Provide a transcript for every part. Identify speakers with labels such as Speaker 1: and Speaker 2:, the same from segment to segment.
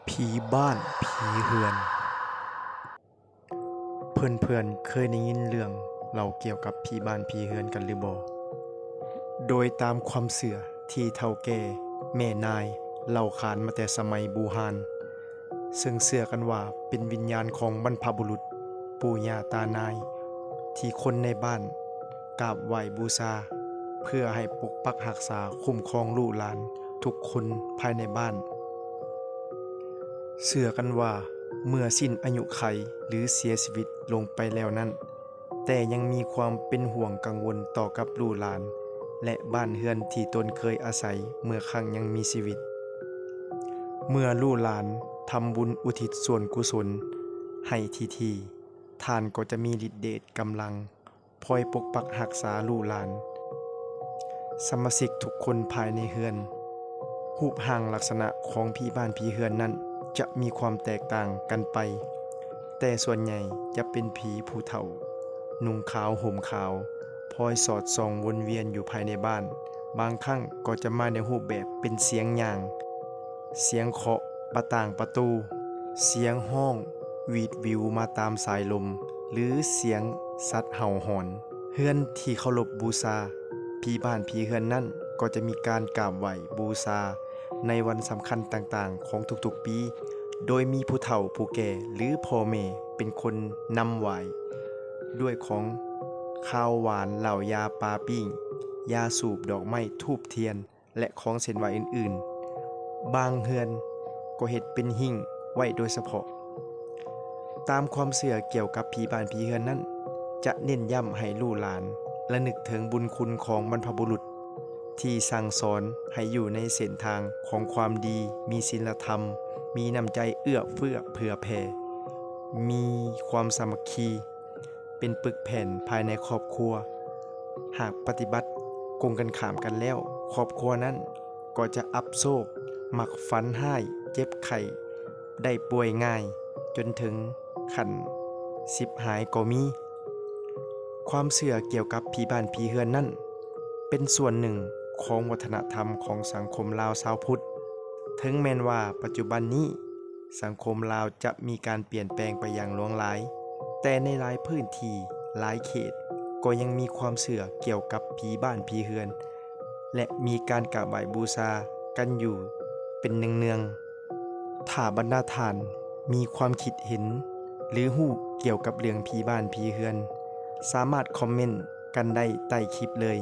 Speaker 1: ผีบ้านผีเฮือน เพื่อนๆเคยได้ยินเรื่องเล่าเกี่ยวกับผีบ้านผีเฮือนกันหรือบ่โดยตามความเชื่อที่เฒ่าแก่แม่นายเล่าขานมาแต่สมัยบูฮานซึ่งเชื่อกันว่าเป็นวิญญาณของบรรพบุรุษปู่ย่าตานายที่คนในบ้านกราบไหว้บูชาเพื่อให้ปกปักรักษาคุ้มครองลูกหลานทุกคนภายในบ้าน เชื่อกันว่าเมื่อสิ้นอายุไขหรือเสียชีวิตลงไปแล้วนั้นแต่ยังมีความเป็นห่วงกังวลต่อกับลูกหลานและบ้านเฮือนที่ตนเคยอาศัยเมื่อครั้งยังมีชีวิตเมื่อลูกหลานทำบุญอุทิศส่วนกุศลให้ทีท่านก็จะมีฤทธิเดชกำลังคอยปกปักรักษาลูกหลานสมาชิกทุกคนภายในเฮือนรูปร่างลักษณะของผีบ้านผีเฮือนนั้นจะมีความแตกต่างกันไปแต่ส่วนใหญ่จะเป็นผีผู้เฒ่านุ่งขาวห่มขาวพลอยสอดส่องวนเวียนอยู่ภายในบ้านบางครั้งก็จะมาในรูปแบบเป็นเสียงหย่างเสียงเคาะประต่างประตูเสียงห้องหวีดวิวมาตามสายลมหรือเสียงสัตว์เห่าหอนเฮือนที่เคารพบูชาผีบ้านผีเฮือนนั่นก็จะมีการกราบไหว้บูชาในวันสำคัญต่างๆของทุกๆปีโดยมีผู้เฒ่าผู้แก่หรือพ่อแม่เป็นคนนำไหว้ด้วยของข้าวหวานเหล่ายาปลาปิ้งยาสูบดอกไม้ธูปเทียนและของเส้นไหว้อื่นๆบางเฮือนก็เฮ็ดเป็นหิ้งไว้โดยเฉพาะตามความเชื่อเกี่ยวกับผีบ้านผีเฮือนนั้นจะเน้นย้ำให้ลูกหลานและนึกถึงบุญคุณของบรรพบุรุษที่สั่งสอนให้อยู่ในเส้นทางของความดีมีศีลธรรมมีน้ำใจเอื้อเฟื้อเผื่อแผ่มีความสามัคคีเป็นปึกแผ่นภายในครอบครัวหากปฏิบัติกงกันข้ามกันแล้วครอบครัวนั้นก็จะอับโศกมักฝันร้ายเจ็บไข้ได้ป่วยง่ายจนถึงขั้นสิบหายก็มีความเชื่อเกี่ยวกับผีบ้านผีเฮือนนั้นเป็นส่วนหนึ่งของวัฒนธรรมของสังคมลาวชาวพุทธถึงแม้นว่าปัจจุบันนี้สังคมลาวจะมีการเปลี่ยนแปลงไปอย่างหลวงหลายแต่ในหลายพื้นที่หลายเขตก็ยังมีความเชื่อเกี่ยวกับผีบ้านผีเฮือนและมีการกราบไหว้บูชากันอยู่เป็นเนืองๆถ้าบรรดาท่านมีความคิดเห็นหรือฮู้เกี่ยวกับเรื่องผีบ้านผีเฮือนสามารถคอมเมนต์กันได้ใต้คลิปเลย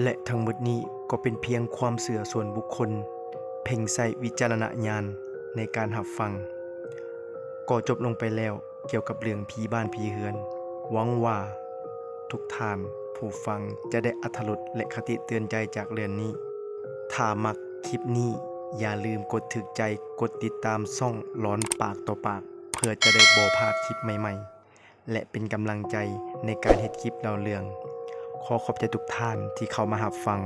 Speaker 1: และทั้งหมดนี้ก็เป็นเพียงความเชื่อส่วนบุคคลเพ่งใส่วิจารณญาณในการรับฟังก็จบลงไปแล้วเกี่ยวกับเรื่องผีบ้านผีเฮือนหวังว่าทุกท่านผู้ฟังจะได้อรรถรสและคติเตือนใจจากเรื่องนี้ถ้ามักคลิปนี้อย่าลืมกดถึกใจกดติดตามช่องหลอนปากต่อปากเพื่อจะได้บ่พลาดคลิปใหม่ๆและเป็นกำลังใจในการเฮ็ดคลิปเล่าเรื่องขอขอบใจทุกท่านที่เข้ามารับฟัง